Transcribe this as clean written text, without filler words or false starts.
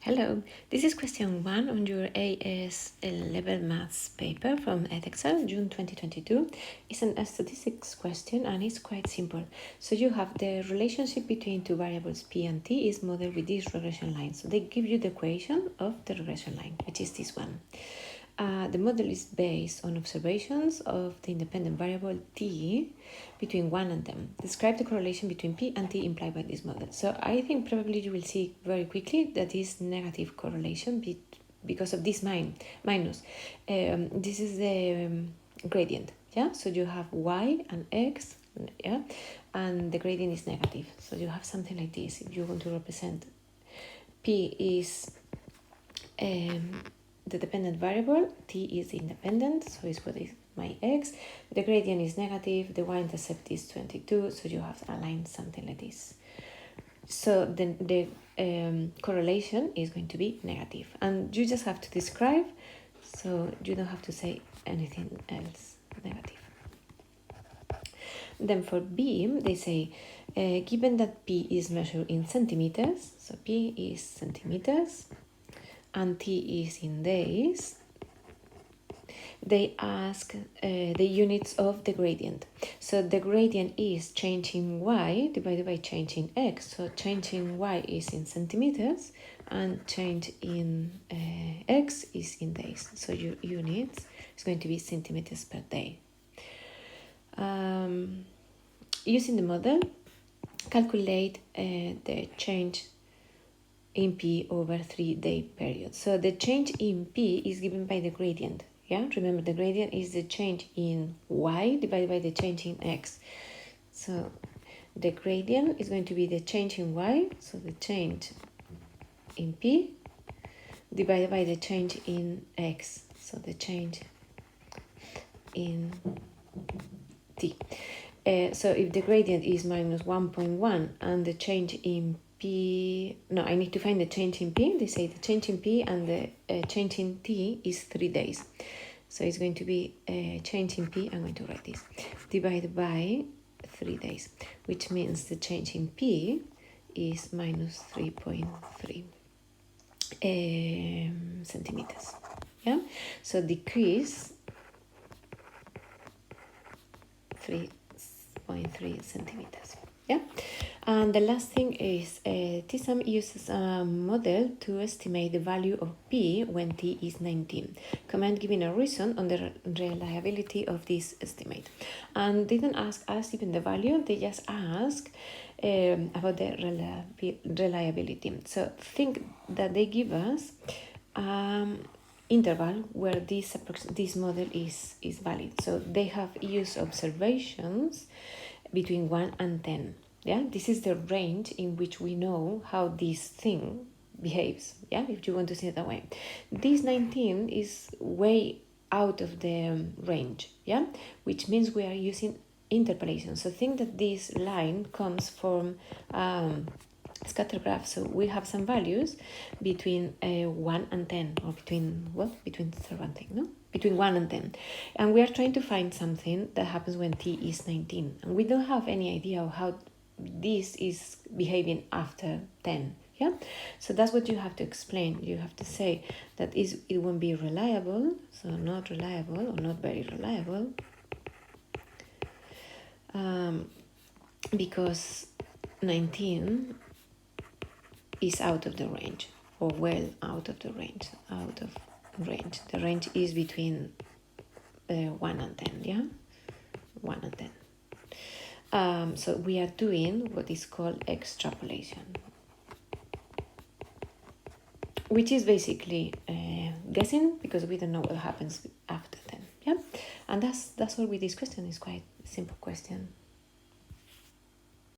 Hello, this is question 1 on your AS level maths paper from edexcel, June 2022. It's a statistics question and it's quite simple. So you have the relationship between two variables p and t is modeled with this regression line. So they give you the equation of the regression line, which is this one. The model is based on observations of the independent variable t between 1 and 10. Describe the correlation between p and t implied by this model. So I think probably you will see very quickly that is negative correlation because of this minus. This is the gradient, yeah? So you have y and x, yeah? And the gradient is negative. So you have something like this. If you want to represent p is the dependent variable, t is independent, so it's what is my x. The gradient is negative, the y-intercept is 22, so you have to align something like this. So then the correlation is going to be negative. And you just have to describe, so you don't have to say anything else negative. Then for B, they say, given that P is measured in centimeters, so P is centimeters, and t is in days, they ask the units of the gradient. So the gradient is change in y divided by change in x. So change in y is in centimeters and change in x is in days. So your units is going to be centimeters per day. Using the model, calculate the change in P over 3-day period. So the change in P is given by the gradient. Yeah, remember the gradient is the change in y divided by the change in x. So the gradient is going to be the change in y, so the change in P divided by the change in x, so the change in t. So if the gradient is minus 1.1 and the change in P, no, I need to find the change in P. They say the change in P and the change in T is 3 days. So it's going to be change in P, I'm going to write this, divided by 3 days, which means the change in P is minus 3.3 centimeters. Yeah, so decrease 3.3 centimeters. Yeah, and the last thing is TSAM uses a model to estimate the value of P when T is 19. Comment giving a reason on the reliability of this estimate. And they don't ask us even the value, they just ask about the reliability. So think that they give us interval where this model is valid. So they have used observations between 1 and 10. Yeah, this is the range in which we know how this thing behaves. Yeah, if you want to see it that way. This 19 is way out of the range. Yeah, which means we are using interpolation. So think that this line comes from scatter graph. So we have some values between 1 and 10, or between 0 and 10, no? Between 1 and 10. And we are trying to find something that happens when t is 19. And we don't have any idea of how this is behaving after 10. Yeah, so that's what you have to explain. You have to say that it won't be reliable, so not reliable or not very reliable, because 19 is out of the range, or well out of the range, The range is between 1 and 10, yeah? 1 and 10. So we are doing what is called extrapolation, which is basically guessing, because we don't know what happens after 10, yeah? And that's all with this question. It's quite a simple question.